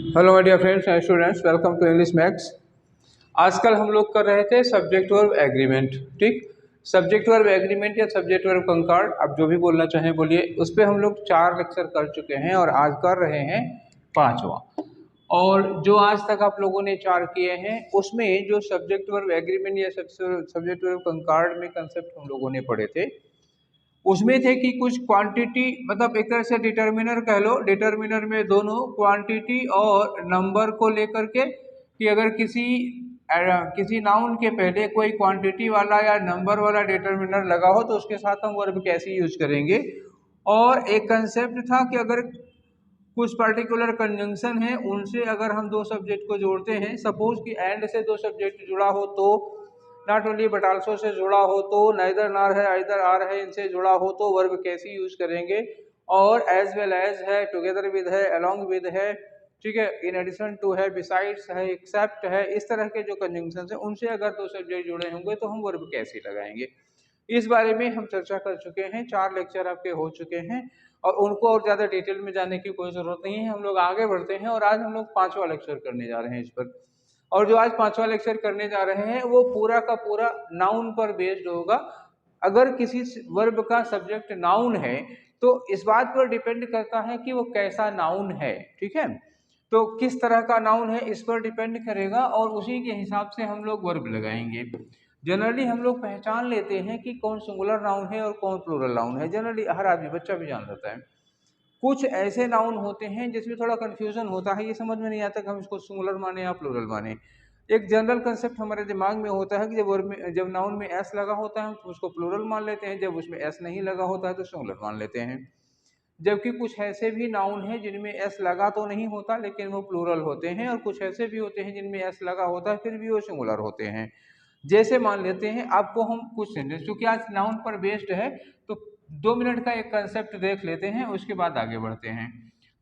Hello my dear friends and students, welcome to English maths. आजकल हम लोग कर रहे थे सब्जेक्ट वर्ब एग्रीमेंट। ठीक, सब्जेक्ट वर्ब एग्रीमेंट या सब्जेक्ट वर्ब कंकॉर्ड, आप जो भी बोलना चाहें बोलिए। उस पर हम लोग 4 लेक्चर कर चुके हैं और आज कर रहे हैं 5वां। और जो आज तक आप लोगों ने 4 किए हैं उसमें जो सब्जेक्ट वर्ब एग्रीमेंट या सब्जेक्ट वर्ब कंकॉर्ड में कंसेप्ट हम लोगों ने पढ़े थे, उसमें थे कि कुछ क्वांटिटी, मतलब एक तरह से डिटर्मिनर कह लो। डिटर्मिनर में दोनों क्वांटिटी और नंबर को लेकर के, कि अगर किसी नाउन के पहले कोई क्वांटिटी वाला या नंबर वाला डिटर्मिनर लगा हो तो उसके साथ हम वर्ब कैसे यूज करेंगे। और एक कंसेप्ट था कि अगर कुछ पर्टिकुलर कंजंक्शन है उनसे अगर हम दो सब्जेक्ट को जोड़ते हैं, सपोज कि एंड से दो सब्जेक्ट जुड़ा हो तो, not only but also say जुड़ा हो तो, नाइदर नॉर है आइदर आर है, इनसे जुड़ा हो तो वर्ब कैसे यूज करेंगे। और एज वेल एज है, टुगेदर विद है, अलोंग विद है, ठीक है, इन एडिशन टू है, बिसाइड्स है, एक्सेप्ट है, इस तरह के जो कंजंक्शन है उनसे अगर दो सब्जेक्ट जुड़े होंगे तो हम वर्ब कैसे लगाएंगे। इस बारे में हम चर्चा कर चुके हैं, 4 लेक्चर आपके हो चुके हैं और उनको और ज़्यादा डिटेल में जाने की कोई ज़रूरत नहीं है। हम लोग आगे बढ़ते हैं और आज हम लोग 5वां लेक्चर करने जा रहे हैं इस पर। और जो आज 5वां लेक्चर करने जा रहे हैं वो पूरा का पूरा नाउन पर बेस्ड होगा। अगर किसी वर्ब का सब्जेक्ट नाउन है तो इस बात पर डिपेंड करता है कि वो कैसा नाउन है। ठीक है, तो किस तरह का नाउन है इस पर डिपेंड करेगा और उसी के हिसाब से हम लोग वर्ब लगाएंगे। जनरली हम लोग पहचान लेते हैं कि कौन सिंगुलर नाउन है और कौन प्लूरल नाउन है। जनरली हर आदमी, बच्चा भी जान लेता है। कुछ ऐसे नाउन होते हैं जिसमें थोड़ा कंफ्यूजन होता है, ये समझ में नहीं आता कि हम इसको सिंगुलर माने या प्लूरल माने। एक जनरल कंसेप्ट हमारे दिमाग में होता है कि जब नाउन में एस लगा होता है तो उसको प्लूरल मान लेते हैं, जब उसमें एस नहीं लगा होता है तो सिंगुलर मान लेते हैं। जबकि कुछ ऐसे भी नाउन हैं जिनमें एस लगा तो नहीं होता लेकिन वो प्लूरल होते हैं, और कुछ ऐसे भी होते हैं जिनमें एस लगा होता है फिर भी वो सिंगुलर होते हैं। जैसे मान लेते हैं आपको हम कुछ सेंटेंस, क्योंकि आज नाउन पर बेस्ड है तो 2 मिनट का एक कंसेप्ट देख लेते हैं, उसके बाद आगे बढ़ते हैं।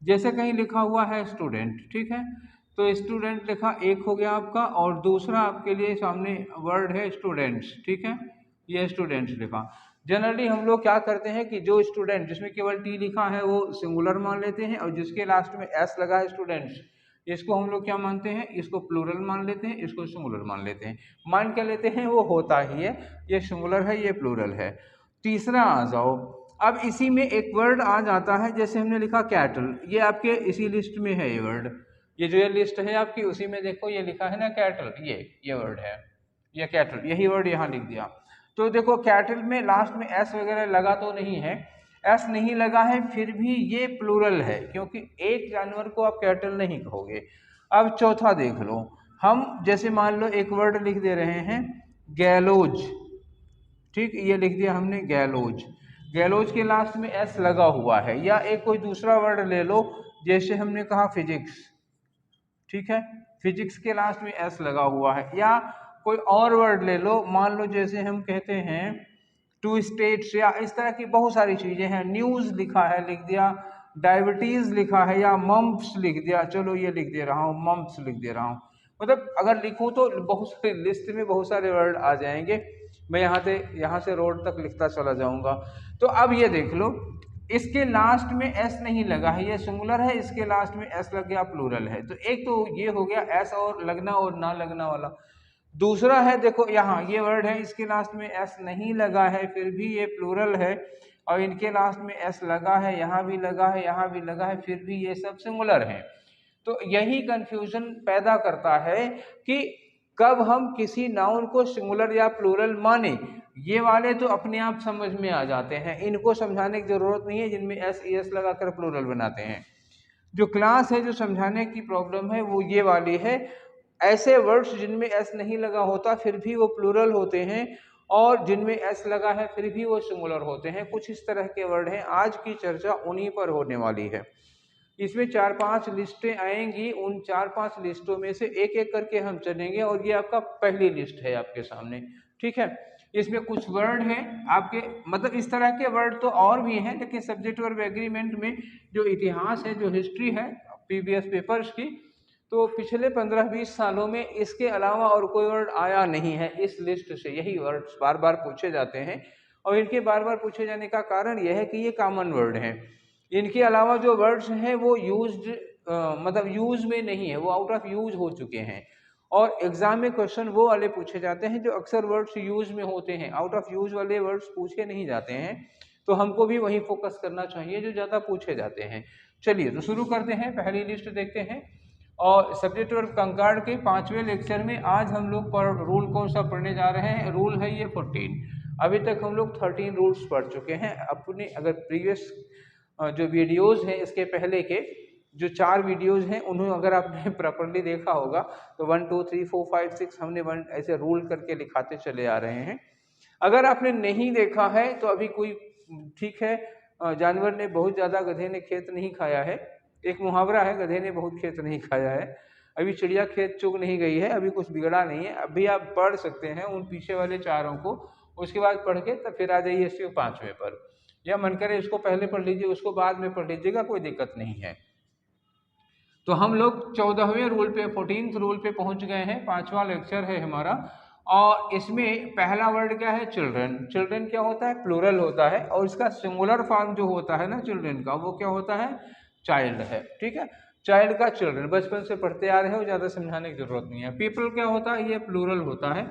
जैसे कहीं लिखा हुआ है स्टूडेंट, ठीक है, तो स्टूडेंट लिखा एक हो गया आपका, और दूसरा आपके लिए सामने वर्ड है स्टूडेंट्स। ठीक है, ये स्टूडेंट्स लिखा। जनरली हम लोग क्या करते हैं कि जो स्टूडेंट जिसमें केवल टी लिखा है वो सिंगुलर मान लेते हैं, और जिसके लास्ट में एस लगा है स्टूडेंट्स, इसको हम लोग क्या मानते हैं, इसको प्लूरल मान लेते हैं, इसको सिंगुलर मान लेते हैं। मान क्या लेते हैं, वो होता ही है, ये सिंगुलर है ये प्लूरल है। तीसरा आ जाओ, अब इसी में एक वर्ड आ जाता है, जैसे हमने लिखा कैटल, ये आपके इसी लिस्ट में है ये वर्ड, ये जो ये लिस्ट है आपकी उसी में देखो ये लिखा है ना कैटल, ये वर्ड है, ये कैटल, यही वर्ड यहाँ लिख दिया। तो देखो कैटल में लास्ट में एस वगैरह लगा तो नहीं है, एस नहीं लगा है, फिर भी ये प्लूरल है क्योंकि एक जानवर को आप कैटल नहीं कहोगे। अब चौथा देख लो, हम जैसे मान लो एक वर्ड लिख दे रहे हैं गैलोज। ठीक, ये लिख दिया हमने गैलोज, गैलोज के लास्ट में एस लगा हुआ है। या एक कोई दूसरा वर्ड ले लो, जैसे हमने कहा फिजिक्स, ठीक है, फिजिक्स के लास्ट में एस लगा हुआ है। या कोई और वर्ड ले लो, मान लो जैसे हम कहते हैं टू स्टेट्स, या इस तरह की बहुत सारी चीजें हैं। न्यूज लिखा है लिख दिया, डायबिटीज लिखा है, या मम्प्स लिख दिया, चलो ये लिख दे रहा हूँ, मम्प्स लिख दे रहा हूँ। मतलब अगर लिखूं तो बहुत सारी लिस्ट में बहुत सारे वर्ड आ जाएंगे, मैं यहाँ से रोड तक लिखता चला जाऊंगा। तो अब ये देख लो, इसके लास्ट में एस नहीं लगा है, ये सिंगुलर है, इसके लास्ट में एस लग गया, प्लूरल है। तो एक तो ये हो गया एस और लगना और ना लगना वाला। दूसरा है देखो यहाँ ये वर्ड है, इसके लास्ट में एस नहीं लगा है फिर भी ये प्लूरल है, और इनके लास्ट में एस लगा है, यहाँ भी लगा है, यहाँ भी लगा है, फिर भी ये सब सिंगुलर है। तो यही कंफ्यूजन पैदा करता है कि कब हम किसी नाउन को सिंगुलर या प्लूरल माने। ये वाले तो अपने आप समझ में आ जाते हैं, इनको समझाने की जरूरत नहीं है, जिनमें एस ई एस लगाकर प्लूरल बनाते हैं। जो क्लास है, जो समझाने की प्रॉब्लम है वो ये वाली है, ऐसे वर्ड्स जिनमें एस नहीं लगा होता फिर भी वो प्लूरल होते हैं, और जिनमें एस लगा है फिर भी वो सिंगुलर होते हैं। कुछ इस तरह के वर्ड हैं, आज की चर्चा उन्हीं पर होने वाली है। इसमें 4-5 लिस्टें आएंगी, उन 4-5 लिस्टों में से एक एक करके हम चलेंगे, और ये आपका पहली लिस्ट है आपके सामने। ठीक है, इसमें कुछ वर्ड हैं आपके, मतलब इस तरह के वर्ड तो और भी हैं, लेकिन सब्जेक्ट वर्ब एग्रीमेंट में जो इतिहास है, जो हिस्ट्री है प्रीवियस पेपर्स की, तो पिछले 15-20 सालों में इसके अलावा और कोई वर्ड आया नहीं है इस लिस्ट से। यही वर्ड्स बार बार पूछे जाते हैं, और इनके बार बार पूछे जाने का कारण यह है कि ये कॉमन वर्ड हैं। इनके अलावा जो वर्ड्स हैं वो यूज्ड मतलब यूज में नहीं है, वो आउट ऑफ यूज हो चुके हैं। और एग्जाम में क्वेश्चन वो वाले पूछे जाते हैं जो अक्सर वर्ड्स यूज में होते हैं, आउट ऑफ यूज वाले वर्ड्स पूछे नहीं जाते हैं। तो हमको भी वही फोकस करना चाहिए जो ज़्यादा पूछे जाते हैं। चलिए तो शुरू करते हैं, पहली लिस्ट देखते हैं। और सब्जेक्ट वर्ब कंकार्ड के 5वें लेक्चर में आज हम लोग पर रूल कौन सा पढ़ने जा रहे हैं? रूल है ये 14। अभी तक हम लोग 13 रूल्स पढ़ चुके हैं। अपने अगर प्रीवियस जो वीडियोस हैं इसके पहले के जो 4 वीडियोस हैं उन्हें अगर आपने प्रॉपर्ली देखा होगा तो 1 2 3 4 5 6 हमने ऐसे रूल करके लिखाते चले आ रहे हैं। अगर आपने नहीं देखा है तो अभी कोई ठीक है, जानवर ने बहुत ज़्यादा गधे ने खेत नहीं खाया है। एक मुहावरा है, गधे ने बहुत खेत नहीं खाया है। अभी चिड़िया खेत चुग नहीं गई है, अभी कुछ बिगड़ा नहीं है। अभी आप पढ़ सकते हैं उन पीछे वाले 4 को, उसके बाद पढ़ के तब फिर आ जाइए इसके 5वें पर, या मन करे इसको पहले पढ़ लीजिए उसको बाद में पढ़ लीजिएगा, कोई दिक्कत नहीं है। तो हम लोग 14वें रूल पे 14th रूल पे पहुंच गए हैं। 5वां लेक्चर है हमारा और इसमें पहला वर्ड क्या है? चिल्ड्रन। चिल्ड्रन क्या होता है? प्लूरल होता है और इसका सिंगुलर फॉर्म जो होता है ना चिल्ड्रन का, वो क्या होता है? चाइल्ड है। ठीक है, चाइल्ड का चिल्ड्रन, बचपन से पढ़ते आ रहे हो, ज़्यादा समझाने की जरूरत नहीं है। पीपल क्या होता है? ये प्लूरल होता है,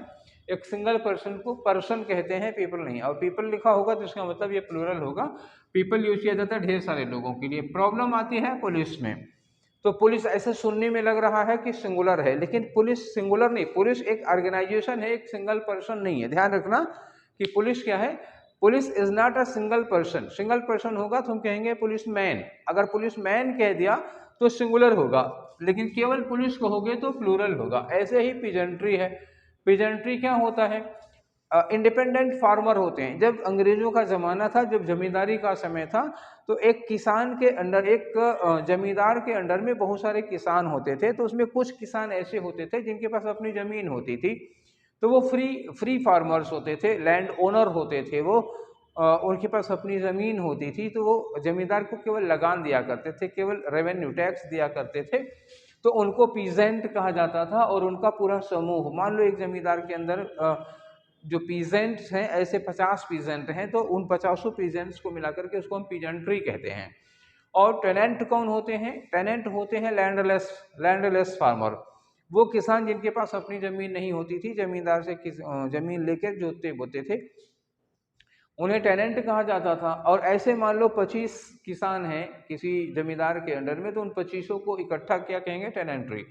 एक सिंगल पर्सन को पर्सन कहते हैं, पीपल नहीं। और पीपल लिखा होगा तो इसका मतलब ये प्लूरल होगा। पीपल यूज किया जाता है ढेर सारे लोगों के लिए। प्रॉब्लम आती है पुलिस में, तो पुलिस ऐसे सुनने में लग रहा है कि सिंगुलर है, लेकिन पुलिस सिंगुलर नहीं, पुलिस एक ऑर्गेनाइजेशन है, एक सिंगल पर्सन नहीं है। ध्यान रखना कि पुलिस क्या है? Police is not a single person. Single person होगा तो हम कहेंगे पुलिस मैन, अगर पुलिस मैन कह दिया तो सिंगुलर होगा, लेकिन केवल पुलिस कहोगे तो प्लूरल होगा। ऐसे ही पिजेंट्री है। पिजेंट्री क्या होता है? इंडिपेंडेंट फार्मर होते हैं। जब अंग्रेजों का ज़माना था, जब जमींदारी का समय था, तो एक किसान के अंडर, एक जमींदार के अंडर में बहुत सारे किसान होते थे। तो उसमें कुछ किसान ऐसे होते थे जिनके पास अपनी ज़मीन होती थी, तो वो फ्री फार्मर्स होते थे, लैंड ओनर होते थे वो। उनके पास अपनी ज़मीन होती थी, तो वो जमींदार को केवल लगान दिया करते थे, केवल रेवेन्यू टैक्स दिया करते थे। तो उनको पीजेंट कहा जाता था। और उनका पूरा समूह, मान लो एक जमींदार के अंदर जो पीजेंट्स हैं, ऐसे 50 पीजेंट हैं, तो उन 50 पीजेंट्स को मिलाकर के उसको हम पीजेंट्री कहते हैं। और टेनेंट कौन होते हैं? टेनेंट होते हैं लैंडलेस फार्मर, वो किसान जिनके पास अपनी जमीन नहीं होती थी, जमींदार से जमीन लेकर जोतते बोते थे, उन्हें टेनेंट कहा जाता था। और ऐसे मान लो 25 किसान हैं किसी जमींदार के अंडर में, तो उन 25 को इकट्ठा क्या कहेंगे? टेनेंट्री।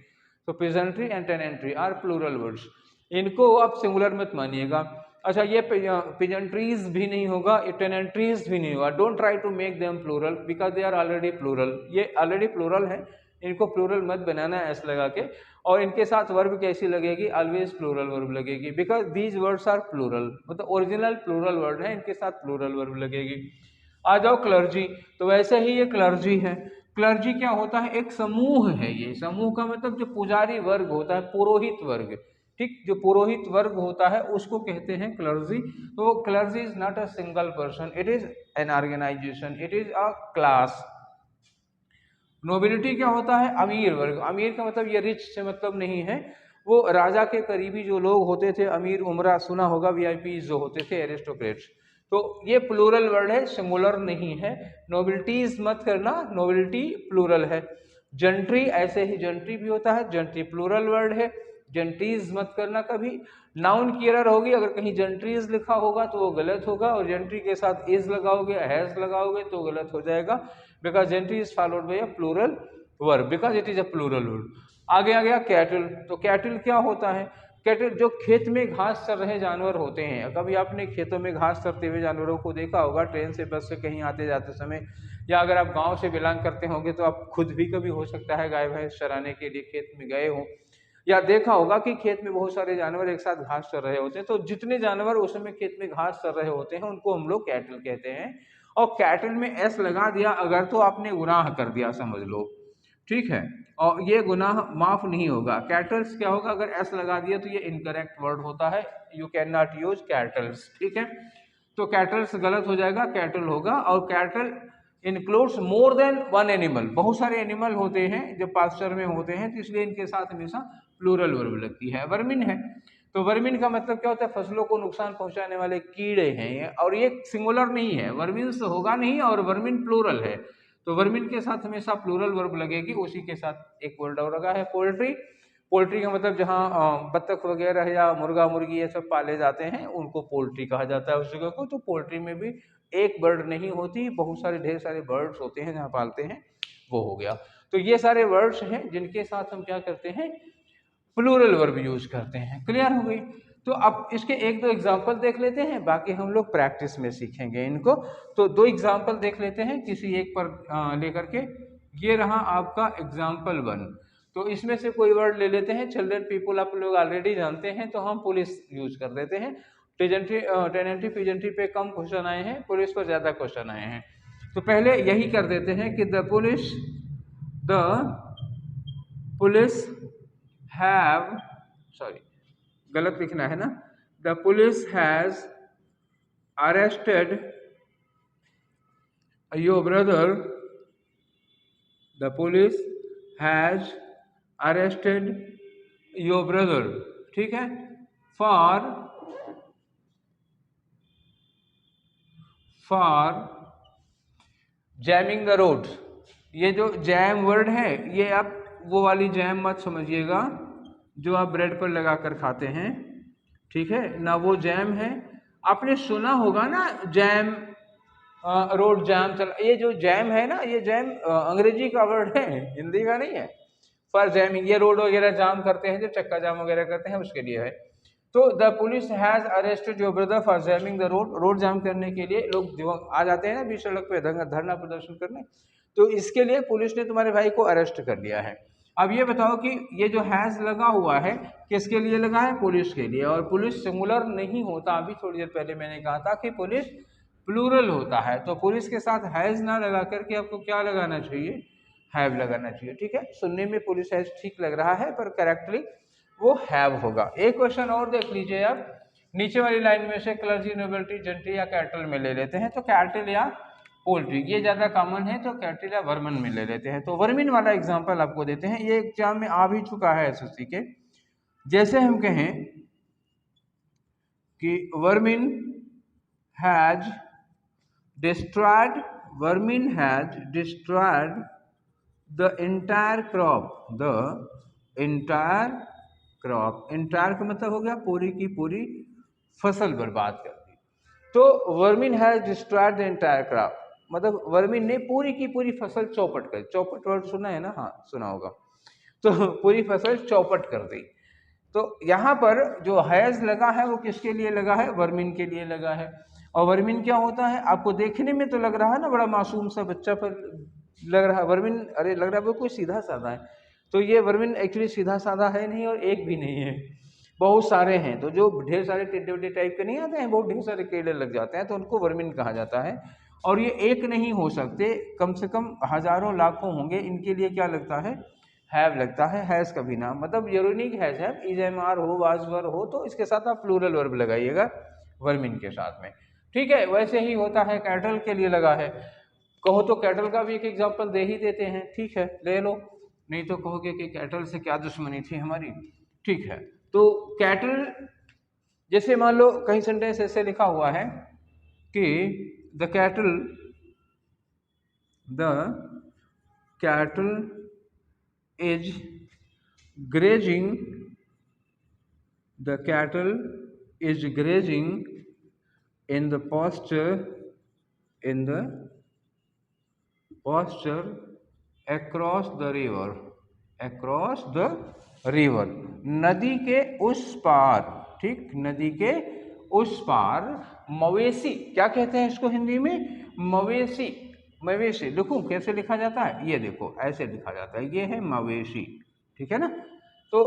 तो peasantry and tenantry are plural words. इनको आप सिंगुलर मत मानिएगा। अच्छा, ये पिजेंट्रीज भी नहीं होगा, ये टेनेंट्रीज भी नहीं होगा। Don't try to make them plural because they are already plural. ये ऑलरेडी प्लूरल है, इनको प्लूरल मत बनाना है ऐसे लगा के। और इनके साथ वर्ब कैसी लगेगी? ऑलवेज प्लूरल वर्ब लगेगी, because these words are plural, मतलब ओरिजिनल प्लूरल वर्ड है, इनके साथ प्लूरल वर्ब लगेगी। आ जाओ क्लर्जी, तो वैसे ही ये क्लर्जी है। क्लर्जी क्या होता है? एक समूह है। ये समूह का मतलब जो पुजारी वर्ग होता है, पुरोहित वर्ग, ठीक, जो पुरोहित वर्ग होता है उसको कहते हैं क्लर्जी। तो clergy is not a single person, it is an organisation, it is a class. Nobility क्या होता है? अमीर वर्ग। अमीर का मतलब ये रिच से मतलब नहीं है, वो राजा के करीबी जो लोग होते थे, अमीर उमरा, सुना होगा, वीआईपी जो होते थे, एरिस्टोक्रेट्स। तो ये प्लूरल वर्ड है, सिंगुलर नहीं है। नोबिलिटीज मत करना, नोबिलिटी प्लूरल है। जंट्री, ऐसे ही जंट्री भी होता है, जंट्री प्लूरल वर्ड है, जंट्रीज मत करना कभी। नाउन की एरर होगी, अगर कहीं जंट्रीज लिखा होगा तो वो गलत होगा, और जंट्री के साथ इज लगाओगे, हैज लगाओगे तो गलत हो जाएगा, because gentry is followed by a plural verb, because it is a plural word. आगे आ गया कैटल। तो कैटल क्या होता है? कैटल जो खेत में घास चर रहे जानवर होते हैं। कभी आपने खेतों में घास चरते हुए जानवरों को देखा होगा, ट्रेन से, बस से, कहीं आते जाते समय, या अगर आप गांव से बिलोंग करते होंगे तो आप खुद भी कभी हो सकता है गाय भैंस चराने के लिए खेत में गए हो, या देखा होगा कि खेत में बहुत सारे जानवर एक साथ घास चर रहे होते हैं। तो जितने जानवर उस समय खेत में घास चर रहे होते हैं उनको हम लोग कैटल कहते हैं। और कैटल में एस लगा दिया अगर, तो आपने गुनाह कर दिया समझ लो, ठीक है, और ये गुनाह माफ नहीं होगा। कैटल्स क्या होगा? अगर एस लगा दिया तो ये इनकरेक्ट वर्ड होता है, you can not use kettles, ठीक है। तो कैटल्स गलत हो जाएगा, कैटल होगा। और cattle includes more than one animal, बहुत सारे एनिमल होते हैं जो पास्चर में होते हैं, तो इसलिए इनके साथ हमेशा प्लूरल वर्ब लगती है। वर्मिन है, तो वर्मिन का मतलब क्या होता है? फसलों को नुकसान पहुंचाने वाले कीड़े हैं ये, और ये सिंगुलर नहीं है, वर्मिन से होगा नहीं, और वर्मिन प्लूरल है। तो वर्मिन के साथ हमेशा प्लूरल वर्ब लगेगी, उसी के साथ एक वर्ड और लगा है पोल्ट्री। पोल्ट्री का मतलब जहाँ बत्तख वगैरह या मुर्गा मुर्गी ये सब पाले जाते हैं उनको पोल्ट्री कहा जाता है उस जगह को। तो पोल्ट्री में भी एक बर्ड नहीं होती, बहुत सारे ढेर सारे बर्ड्स होते हैं जहाँ पालते हैं, वो हो गया। तो ये सारे वर्ड्स हैं जिनके साथ हम क्या करते हैं, प्लूरल वर्ब यूज करते हैं। क्लियर हो गई। तो अब इसके एक दो एग्जाम्पल देख लेते हैं, बाकी हम लोग प्रैक्टिस में सीखेंगे इनको। तो दो एग्जाम्पल देख लेते हैं किसी एक पर लेकर के। ये रहा आपका एग्जाम्पल 1। तो इसमें से कोई वर्ड ले लेते हैं। चिल्ड्रन पीपल आप लोग ऑलरेडी जानते हैं, तो हम पुलिस यूज कर देते हैं। टेनेंटी पिजेंटी पे कम क्वेश्चन आए हैं, पुलिस पर ज्यादा क्वेश्चन आए हैं। तो पहले यही कर देते हैं कि द पुलिस हैव, सॉरी गलत लिखना है ना, the police has arrested your brother, the police has arrested your brother, ठीक है, फॉर जैमिंग द रोड। ये जो जैम वर्ड है, ये आप वो वाली जैम मत समझिएगा जो आप ब्रेड पर लगा कर खाते हैं, ठीक है ना, वो जैम है। आपने सुना होगा ना जैम, रोड जैम चला, ये जो जैम है ना, ये जैम अंग्रेजी का वर्ड है, हिंदी का नहीं है। फॉर जैमिंग, ये रोड वगैरह जाम करते हैं, जो चक्का जाम वगैरह करते हैं उसके लिए है। तो the police has arrested your brother for jamming the road. Road jam करने के लिए लोग जो आ जाते हैं ना बीच सड़क पे धरना प्रदर्शन करने, तो इसके लिए पुलिस ने तुम्हारे भाई को अरेस्ट कर लिया है। अब ये बताओ कि ये जो हैज लगा हुआ है किसके लिए लगा है, पुलिस के लिए। और पुलिस सिंगुलर नहीं होता, अभी थोड़ी देर पहले मैंने कहा था कि पुलिस प्लूरल होता है। तो पुलिस के साथ हैज ना लगा करके आपको क्या लगाना चाहिए, हैव लगाना चाहिए, ठीक है। सुनने में पुलिस हैज ठीक लग रहा है, पर करेक्टली वो हैव होगा। एक क्वेश्चन और देख लीजिए आप, नीचे वाली लाइन में से क्लर्जी, नोबेल्टी, जेंट्री या कैटल में ले लेते हैं। तो कैटल या पोल्ट्री ये ज्यादा कॉमन है, तो कैटल या वर्मिन में ले लेते हैं। तो वर्मिन वाला एग्जांपल आपको देते हैं, ये एग्जाम में आ भी चुका है एसएससी के। जैसे हम कहें कि vermin has destroyed, vermin has destroyed the entire crop, the entire crop. Entire का मतलब हो गया पूरी की पूरी फसल बर्बाद कर दी। तो vermin has destroyed the entire crop मतलब वर्मिन ने पूरी की पूरी फसल चौपट कर, चौपट वर्ड सुना है ना, हाँ सुना होगा। तो पूरी फसल चौपट कर दी। तो यहाँ पर जो हैज लगा है वो किसके लिए लगा है, वर्मिन के लिए लगा है। और वर्मिन क्या होता है, आपको देखने में तो लग रहा है ना बड़ा मासूम सा बच्चा पर लग रहा है वर्मिन, अरे लग रहा है वो कोई सीधा साधा है। तो ये वर्मिन एक्चुअली सीधा साधा है नहीं और एक भी नहीं है, बहुत सारे हैं। तो जो ढेर सारे टेढ़े टेढ़े टाइप के नहीं आते हैं, बहुत ढेर सारे कीड़े लग जाते हैं, तो उनको वर्मिन कहा जाता है। और ये एक नहीं हो सकते, कम से कम हजारों लाखों होंगे। इनके लिए क्या लगता है, हैव लगता है, हैज कभी ना, मतलब यूनिक हैज है, इज एम आर हो, वाज वर हो, तो इसके साथ आप प्लूरल वर्ब लगाइएगा वर्मिन के साथ में, ठीक है। वैसे ही होता है कैटल के लिए लगा है, कहो तो कैटल का भी एक एग्जांपल दे ही देते हैं, ठीक है ले लो, नहीं तो कहोगे कि कैटल से क्या दुश्मनी थी हमारी, ठीक है। तो कैटल, जैसे मान लो कहीं सेंटेंस ऐसे लिखा हुआ है कि the cattle is grazing, the cattle is grazing in the pasture across the river, नदी के उस पार, ठीक, नदी के उस पार मवेशी, क्या कहते हैं इसको हिंदी में, मवेशी। मवेशी लिखूं कैसे लिखा जाता है, ये देखो ऐसे लिखा जाता है, ये है मवेशी, ठीक है ना। तो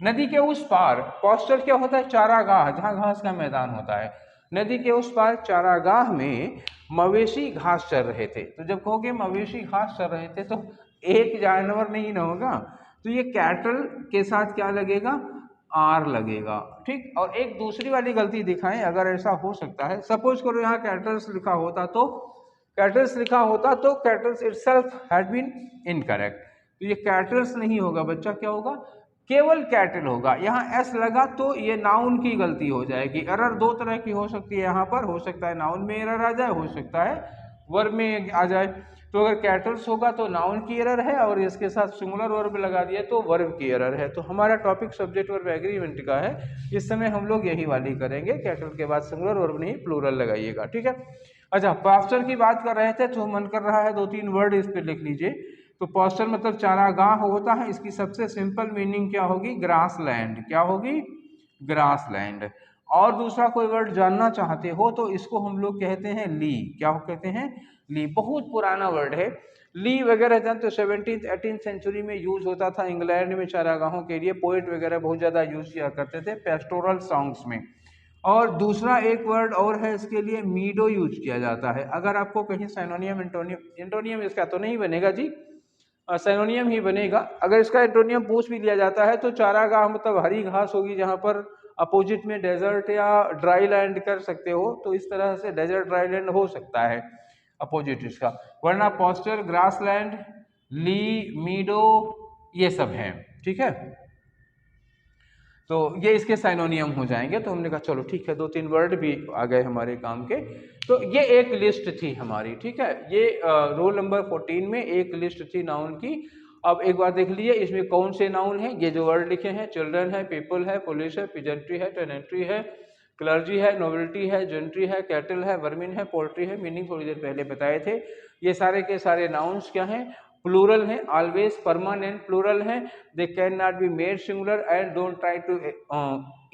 नदी के उस पार, पास्चर क्या होता है, चारागाह, जहाँ घास का मैदान होता है। नदी के उस पार चारागाह में मवेशी घास चर रहे थे। तो जब कहोगे मवेशी घास चर रहे थे तो एक जानवर नहीं ना होगा, तो ये कैटल के साथ क्या लगेगा, आर लगेगा, ठीक। और एक दूसरी वाली गलती दिखाएं, अगर ऐसा हो सकता है, सपोज करो यहाँ कैटल्स लिखा होता तो cattles itself had been incorrect. तो ये कैटल्स नहीं होगा बच्चा, क्या होगा, केवल कैटल होगा। यहाँ एस लगा तो ये नाउन की गलती हो जाएगी। एरर दो तरह की हो सकती है, यहाँ पर हो सकता है नाउन में एरर आ जाए, हो सकता है वर्ब में आ जाए। तो अगर कैटल्स होगा तो नाउन की एरर है, और इसके साथ सिंगुलर वर्ब लगा दिया तो वर्ब की एरर है। तो हमारा टॉपिक सब्जेक्ट वर्ब एग्रीमेंट का है, इस समय हम लोग यही वाली करेंगे, कैटल के बाद सिंगुलर वर्ब नहीं प्लूरल लगाइएगा, ठीक है। अच्छा, पास्चर की बात कर रहे थे तो मन कर रहा है 2-3 वर्ड इस पे लिख लीजिए। तो पास्चर मतलब चारागाह होता है, इसकी सबसे सिंपल मीनिंग क्या होगी, ग्रास लैंड। क्या होगी, ग्रास लैंड। और दूसरा कोई वर्ड जानना चाहते हो तो इसको हम लोग कहते हैं ली। क्या कहते हैं, ली। बहुत पुराना वर्ड है ली वगैरह, जान तो 17th-18th सेंचुरी में यूज होता था इंग्लैंड में चारागाहों के लिए, पोइट वगैरह बहुत ज़्यादा यूज किया करते थे पेस्टोरल सॉन्ग्स में। और दूसरा एक वर्ड और है इसके लिए, मीडो यूज किया जाता है। अगर आपको कहीं साइनोनियम एंटोनियम इसका तो नहीं बनेगा जी, साइनोनियम ही बनेगा। अगर इसका एंटोनियम पूछ भी लिया जाता है तो चारागाह मतलब हरी घास होगी जहाँ पर अपोजिट में डेजर्ट या ड्राई लैंड कर सकते हो, तो इस तरह से डेजर्ट ड्राई लैंड हो सकता है अपोजिट इसका, वरना पॉस्चर, ग्रास लैंड, ली, मीडो ये सब हैं, ठीक है। तो ये इसके साइनोनियम हो जाएंगे। तो हमने कहा चलो ठीक है, 2-3 वर्ड भी आ गए हमारे काम के। तो ये एक लिस्ट थी हमारी, ठीक है। ये रोल नंबर 14 में एक लिस्ट थी नाउन की। अब एक बार देख लीजिए इसमें कौन से नाउन हैं, ये जो वर्ड लिखे हैं, चिल्ड्रन है, पीपल है, पुलिस है, पिजेंट्री है, टेनेंट्री है, क्लर्जी है, नोबिलिटी है, जेंट्री है, कैटल है, वर्मिन है, पोल्ट्री है। मीनिंग थोड़ी देर पहले बताए थे। ये सारे के सारे नाउन्स क्या हैं, प्लूरल है, ऑलवेज परमानेंट प्लूरल है। They can not be made singular and don't try to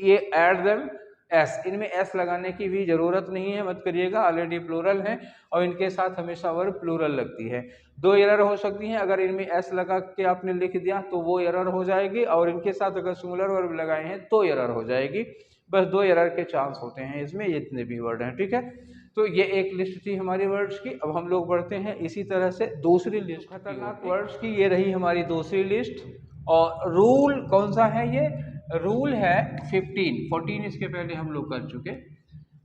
ये ऐड देम एस। इनमें एस लगाने की भी जरूरत नहीं है, मत करिएगा, ऑलरेडी प्लूरल है और इनके साथ हमेशा वर्ब प्लूरल लगती है। 2 एरर हो सकती हैं, अगर इनमें एस लगा के आपने लिख दिया तो वो एरर हो जाएगी, और इनके साथ अगर सिंगुलर वर्ब लगाए हैं तो एरर हो जाएगी। बस 2 एरर के चांस होते हैं इसमें, इतने भी वर्ड हैं, ठीक है। तो ये एक लिस्ट थी हमारी वर्ड्स की। अब हम लोग बढ़ते हैं इसी तरह से दूसरी लिस्ट, खतरनाक वर्ड्स की। ये रही हमारी दूसरी लिस्ट। और रूल कौन सा है, ये रूल है 14 इसके पहले हम लोग कर चुके।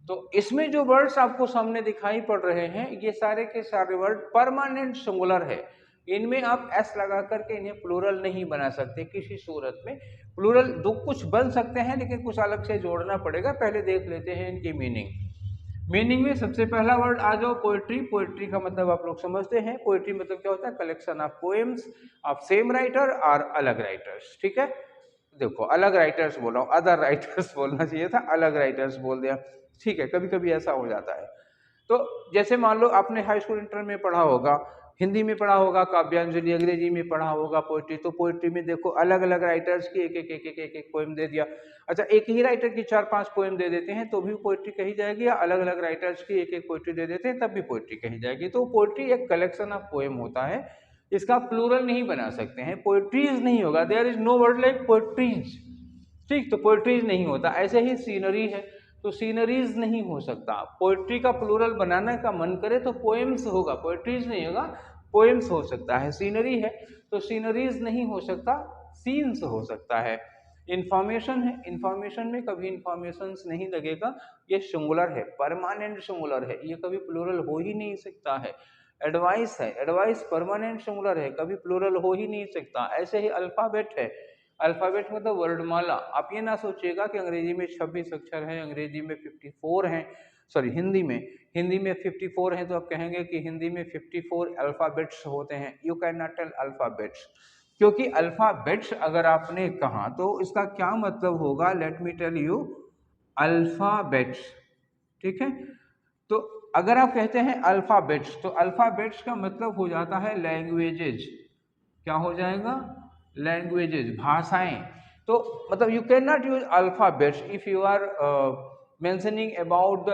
तो इसमें जो वर्ड्स आपको सामने दिखाई पड़ रहे हैं ये सारे के सारे वर्ड परमानेंट सिंगुलर है। इनमें आप एस लगा करके इन्हें प्लूरल नहीं बना सकते किसी सूरत में। प्लूरल दो कुछ बन सकते हैं लेकिन कुछ अलग से जोड़ना पड़ेगा। पहले देख लेते हैं इनकी मीनिंग में सबसे पहला वर्ड आ जाओ, पोएट्री। पोएट्री का मतलब आप लोग समझते हैं, पोएट्री मतलब क्या होता है, collection of poems of same writer और अलग राइटर्स, ठीक है। देखो अलग राइटर्स बोला हूँ, अदर राइटर्स बोलना चाहिए था, अलग राइटर्स बोल दिया, ठीक है। कभी कभी ऐसा हो जाता है। तो जैसे मान लो आपने हाई स्कूल इंटर में पढ़ा होगा, हिंदी में पढ़ा होगा काव्यांजलि, अंग्रेजी में पढ़ा होगा पोएट्री। तो पोएट्री में देखो अलग अलग राइटर्स की एक पोएम दे दिया। अच्छा, एक ही राइटर की 4-5 पोएम दे देते हैं तो भी पोएट्री कही जाएगी, या अलग अलग राइटर्स की एक पोएट्री दे देते हैं तब भी पोएट्री कही जाएगी। तो पोएट्री एक कलेक्शन ऑफ पोएम होता है, इसका प्लूरल नहीं बना सकते हैं, पोएट्रीज नहीं होगा। There is no word like poetries, ठीक। तो पोएट्रीज नहीं होता। ऐसे ही सीनरी है तो सीनरीज नहीं हो सकता। पोएट्री का प्लूरल बनाने का मन करे तो पोएम्स होगा, पोएट्रीज नहीं होगा, पोएम्स हो सकता है। सीनरी है तो सीनरीज नहीं हो सकता, सीन्स हो सकता है। इंफॉर्मेशन है, इंफॉर्मेशन में कभी इंफॉर्मेशंस नहीं लगेगा, ये सिंगुलर है, परमानेंट सिंगुलर है, ये कभी प्लूरल हो ही नहीं सकता है। एडवाइस है, एडवाइस परमानेंट सिंगुलर है, कभी प्लूरल हो ही नहीं सकता। ऐसे ही अल्फाबेट है, अल्फाबेट मतलब वर्णमाला। आप ये ना सोचिएगा कि अंग्रेजी में 26 अक्षर हैं, अंग्रेजी में 54 हैं, सॉरी हिंदी में 54 हैं, तो आप कहेंगे कि हिंदी में 54 अल्फाबेट्स होते हैं। You can not tell alphabets, क्योंकि अल्फाबेट्स अगर आपने कहा तो इसका क्या मतलब होगा, let me tell you, alphabets, ठीक है। तो अगर आप कहते हैं अल्फाबेट्स तो अल्फाबेट्स का मतलब हो जाता है लैंग्वेजेज। क्या हो जाएगा, लैंग्वेजेज, भाषाएं। तो मतलब you can not use alphabets if you are mentioning about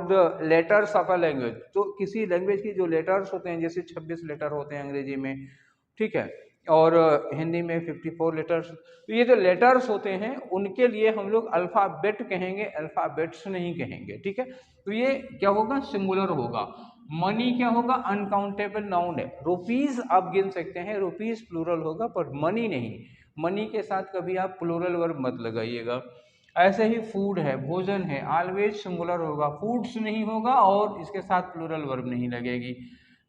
the letters of a language. तो किसी लैंग्वेज की जो लेटर्स होते हैं, जैसे 26 लेटर होते हैं अंग्रेजी में, ठीक है, और हिंदी में 54 लेटर्स। तो ये जो लेटर्स होते हैं उनके लिए हम लोग अल्फाबेट कहेंगे, अल्फाबेट्स नहीं कहेंगे, ठीक है। तो ये क्या होगा, सिंगुलर होगा। मनी क्या होगा, अनकाउंटेबल नाउन है। रुपीज आप गिन सकते हैं, रुपीज प्लूरल होगा, पर मनी नहीं। मनी के साथ कभी आप प्लूरल वर्ब मत लगाइएगा। ऐसे ही फूड है, भोजन है, ऑलवेज सिंगुलर होगा, फूड्स नहीं होगा और इसके साथ प्लूरल वर्ब नहीं लगेगी।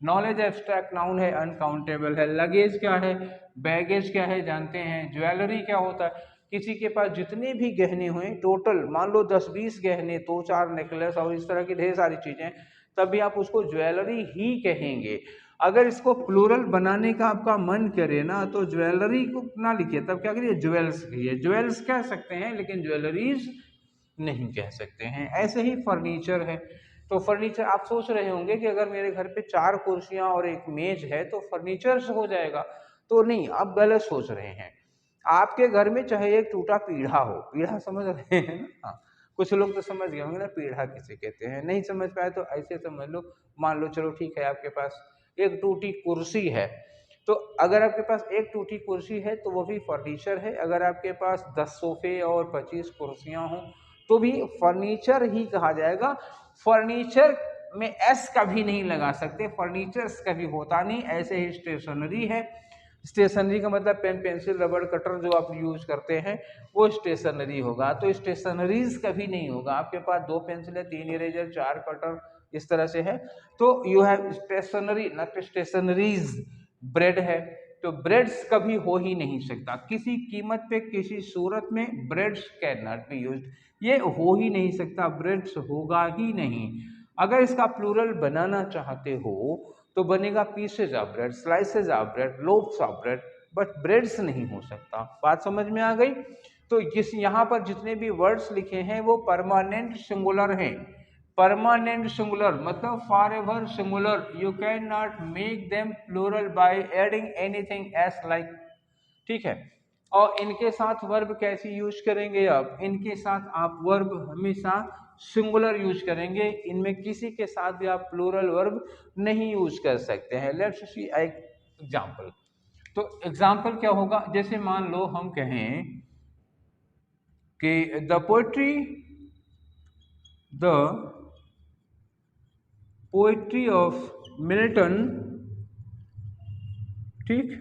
नॉलेज एब्स्ट्रैक्ट नाउन है, अनकाउंटेबल है। लगेज क्या है, बैगेज क्या है जानते हैं। ज्वेलरी क्या होता है, किसी के पास जितने भी गहने हुए टोटल, मान लो 10-20 गहने, 2-4 नेकलेस और इस तरह की ढेर सारी चीजें, तब भी आप उसको ज्वेलरी ही कहेंगे। अगर इसको प्लूरल बनाने का आपका मन करे ना तो ज्वेलरी को ना लिखिए, तब क्या करिए ज्वेल्स कहिए। ज्वेल्स कह सकते हैं लेकिन ज्वेलरीज नहीं कह सकते हैं। ऐसे ही फर्नीचर है, तो फर्नीचर आप सोच रहे होंगे कि अगर मेरे घर पे 4 कुर्सियां और एक मेज है तो फर्नीचर हो जाएगा, तो नहीं, आप गलत सोच रहे हैं। आपके घर में चाहे एक टूटा पीढ़ा हो, पीढ़ा समझ रहे हैं ना? हाँ, कुछ लोग तो समझ गए होंगे ना पीढ़ा किसे कहते हैं, नहीं समझ पाए तो ऐसे समझ लो, मान लो चलो ठीक है आपके पास एक टूटी कुर्सी है, तो अगर आपके पास एक टूटी कुर्सी है तो वो भी फर्नीचर है। अगर आपके पास 10 सोफे और 25 कुर्सियां हों तो भी फर्नीचर ही कहा जाएगा। फर्नीचर में एस कभी नहीं लगा सकते, फर्नीचर्स कभी होता नहीं। ऐसे ही स्टेशनरी है, स्टेशनरी का मतलब पेन पेंसिल रबड़ कटर जो आप यूज करते हैं वो स्टेशनरी होगा, तो स्टेशनरीज कभी नहीं होगा। आपके पास 2 पेंसिल है, 3 इरेजर, 4 कटर, इस तरह से है, तो you have stationery not stationeries. Bread है तो ब्रेड्स कभी हो ही नहीं सकता, किसी कीमत पे किसी सूरत में breads can not be used, ये हो ही नहीं सकता, ब्रेड्स होगा ही नहीं। अगर इसका प्लूरल बनाना चाहते हो तो बनेगा pieces of bread, slices of bread, loafs of bread, but breads नहीं हो सकता। बात समझ में आ गई? तो जिस यहाँ पर जितने भी वर्ड्स लिखे हैं वो परमानेंट सिंगुलर हैं। परमानेंट सिंगुलर मतलब for ever singular, you can not make them plural by adding anything S like, ठीक है। और इनके साथ वर्ब कैसे यूज करेंगे? आप इनके साथ आप वर्ब हमेशा सिंगुलर यूज करेंगे, इनमें किसी के साथ भी आप प्लूरल वर्ब नहीं यूज कर सकते हैं। लेट्स सी एक एग्जांपल। तो एग्जांपल क्या होगा, जैसे मान लो हम कहें कि द पोएट्री ऑफ मिल्टन, ठीक,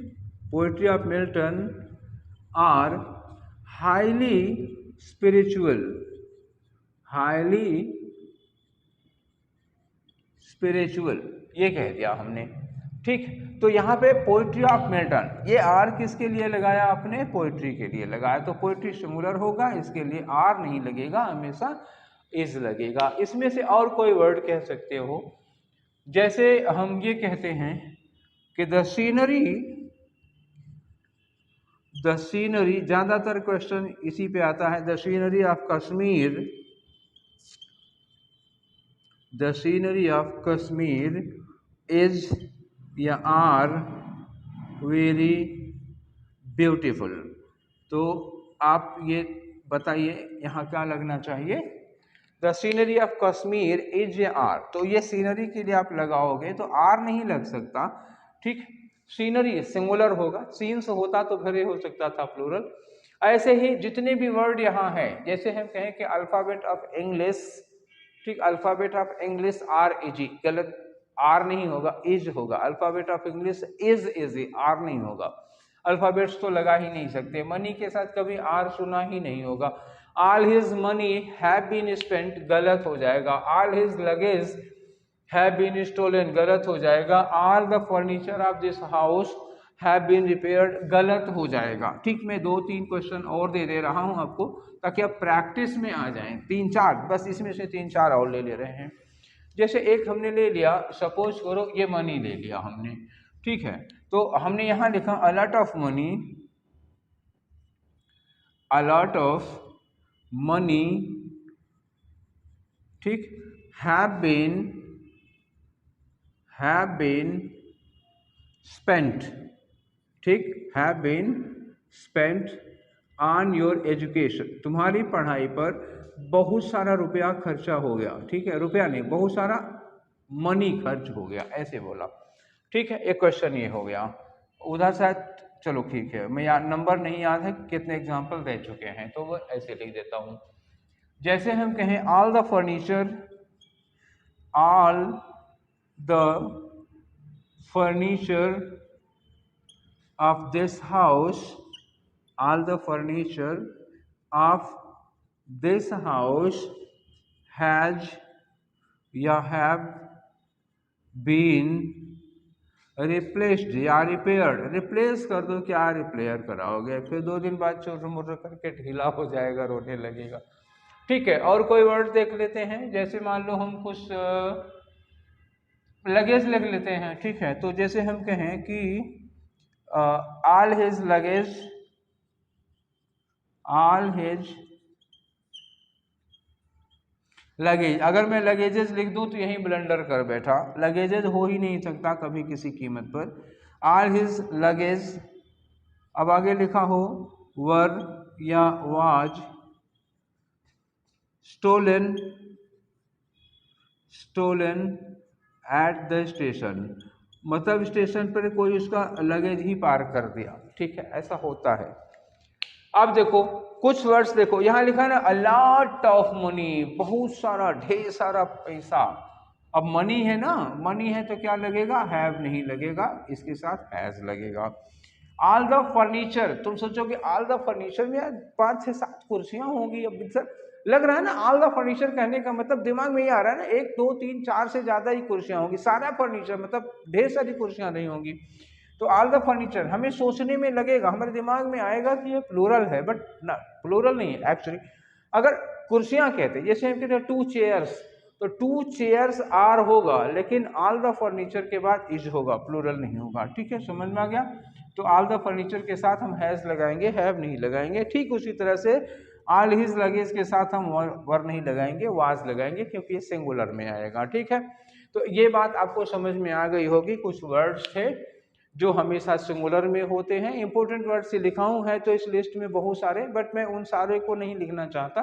poetry of Milton are highly spiritual, highly spiritual, ये कह दिया हमने, ठीक। तो यहाँ पे पोइट्री ऑफ मिल्टन, ये आर किसके लिए लगाया आपने? पोइट्री के लिए लगाया, तो पोइट्री सिंगुलर होगा, इसके लिए आर नहीं लगेगा, हमेशा इज लगेगा। इसमें से और कोई वर्ड कह सकते हो, जैसे हम ये कहते हैं कि द सीनरी, ज्यादातर क्वेश्चन इसी पे आता है, the scenery of Kashmir, the scenery of Kashmir is या आर वेरी ब्यूटीफुल। तो आप ये बताइए यहाँ क्या लगना चाहिए? The scenery of Kashmir is या आर, तो ये सीनरी के लिए आप लगाओगे तो आर नहीं लग सकता, ठीक। सीनरी सिंगुलर होगा, सीन्स होता तो फिर हो सकता था प्लूरल। ऐसे ही जितने भी वर्ड यहाँ हैं, जैसे हम कहें कि अल्फाबेट ऑफ इंग्लिश, ठीक, alphabet of English are easy, गलत, आर नहीं होगा, इज होगा। Alphabet of English is easy, are नहीं होगा, अल्फाबेट्स तो लगा ही नहीं सकते। मनी के साथ कभी आर सुना ही नहीं होगा। All his money have been spent, गलत हो जाएगा। All his luggage have been stolen, गलत हो जाएगा। All the furniture of this house have been repaired, गलत हो जाएगा, ठीक। मैं 2-3 क्वेश्चन और दे रहा हूं आपको ताकि आप प्रैक्टिस में आ जाएं, 3-4 बस, इसमें से 3-4 और ले रहे हैं। जैसे एक हमने ले लिया, सपोज करो ये मनी ले लिया हमने, ठीक है, तो हमने यहां लिखा a lot of money, a lot of money, ठीक, हैव बीन स्पेंट, ठीक, have been spent on your education, तुम्हारी पढ़ाई पर बहुत सारा रुपया खर्चा हो गया, ठीक है, रुपया नहीं, बहुत सारा मनी खर्च हो गया, ऐसे बोला, ठीक है। एक क्वेश्चन ये हो गया। उधर शायद, चलो ठीक है, मैं नंबर नहीं याद है कितने एग्जाम्पल दे चुके हैं, तो वो ऐसे लिख देता हूं। जैसे हम कहें all the furniture of this house, all the furniture of this house has या have been replaced या repaired, रिप्लेस कर दो, क्या रिपेयर कराओगे, फिर 2 दिन बाद चोर मोटर करके ढीला हो जाएगा, रोने लगेगा, ठीक है। और कोई वर्ड देख लेते हैं, जैसे मान लो हम कुछ लगेज लिख लेते हैं, ठीक है। तो जैसे हम कहें कि all his luggage, all his luggage, अगर मैं लगेजेस लिख दूं तो यही ब्लंडर कर बैठा, लगेजेस हो ही नहीं सकता कभी किसी कीमत पर। ऑल हिज लगेज, अब आगे लिखा हो वर या was stolen, stolen at the station, मतलब स्टेशन पर कोई उसका लगेज ही पार्क कर दिया, ठीक है, ऐसा होता है। अब देखो कुछ वर्ड्स देखो, यहाँ लिखा है ना अ लॉट ऑफ मनी, बहुत सारा, ढेर सारा पैसा। अब मनी है ना, मनी है तो क्या लगेगा, हैव नहीं लगेगा, इसके साथ हैज लगेगा। ऑल द फर्नीचर, तुम सोचोगे ऑल द फर्नीचर में 5 से 7 कुर्सियां होंगी, अब सर लग रहा है ना ऑल द फर्नीचर कहने का मतलब दिमाग में ये आ रहा है ना 1 2 3 4 से ज्यादा ही कुर्सियां होंगी, सारा फर्नीचर मतलब ढेर सारी कुर्सियां नहीं होंगी। तो ऑल द फर्नीचर हमें सोचने में लगेगा, हमारे दिमाग में आएगा कि ये प्लूरल है, बट ना, प्लूरल नहीं है एक्चुअली। अगर कुर्सियां कहते, जैसे हम कहते हैं 2 चेयर्स, तो 2 चेयर्स आर होगा, लेकिन ऑल द फर्नीचर के बाद इज होगा, प्लूरल नहीं होगा, ठीक है, समझ में आ गया। तो ऑल द फर्नीचर के साथ हम हैज लगाएंगे, हैव नहीं लगाएंगे। ठीक उसी तरह से ऑल हिज लगेज के साथ हम वर नहीं लगाएंगे, वाज लगाएंगे, क्योंकि ये सिंगुलर में आएगा, ठीक है। तो ये बात आपको समझ में आ गई होगी। कुछ वर्ड्स थे जो हमेशा सिंगुलर में होते हैं। इंपॉर्टेंट वर्ड से लिखाऊं है तो इस लिस्ट में बहुत सारे, बट मैं उन सारे को नहीं लिखना चाहता।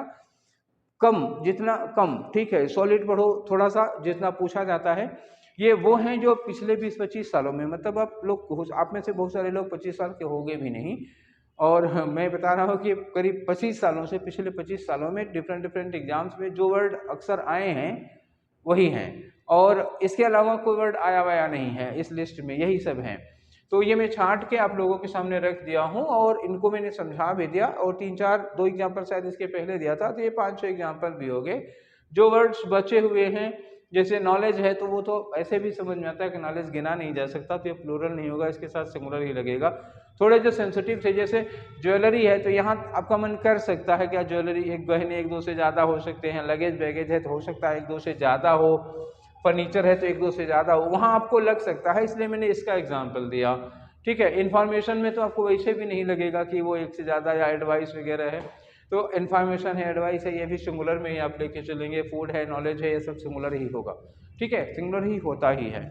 कम, जितना कम, ठीक है, सॉलिड पढ़ो थोड़ा सा, जितना पूछा जाता है। ये वो हैं जो पिछले 20-25 सालों में, मतलब आप में से बहुत सारे लोग 25 साल के हो गए भी नहीं, और मैं बता रहा हूँ कि करीब 25 सालों से, पिछले 25 सालों में डिफरेंट एग्जाम्स में जो वर्ड अक्सर आए हैं वही हैं, और इसके अलावा कोई वर्ड आया वाया नहीं है इस लिस्ट में, यही सब हैं। तो ये मैं छांट के आप लोगों के सामने रख दिया हूँ, और इनको मैंने समझा भी दिया, और 2 एग्जाम्पल शायद इसके पहले दिया था, तो ये 5-6 एग्जाम्पल भी हो गए। जो वर्ड्स बचे हुए हैं, जैसे नॉलेज है, तो वो तो ऐसे भी समझ में आता है कि नॉलेज गिना नहीं जा सकता, तो ये प्लूरल नहीं होगा, इसके साथ सिंगुलर ही लगेगा। थोड़े जो सेंसिटिव थे, जैसे ज्वेलरी है, तो यहाँ आपका मन कर सकता है क्या ज्वेलरी, एक गहने 1-2 से ज़्यादा हो सकते हैं, लगेज बैगेज है तो हो सकता है 1-2 से ज़्यादा हो, फर्नीचर है तो 1-2 से ज़्यादा हो, वहाँ आपको लग सकता है, इसलिए मैंने इसका एग्जाम्पल दिया, ठीक है। इन्फॉर्मेशन में तो आपको वैसे भी नहीं लगेगा कि वो 1 से ज़्यादा, या एडवाइस वगैरह है, तो इन्फॉर्मेशन है, एडवाइस है, ये भी सिंगुलर में ही आप लेके चलेंगे। फूड है, नॉलेज है, ये सब सिंगुलर ही होगा, ठीक है, सिंगुलर ही होता ही है।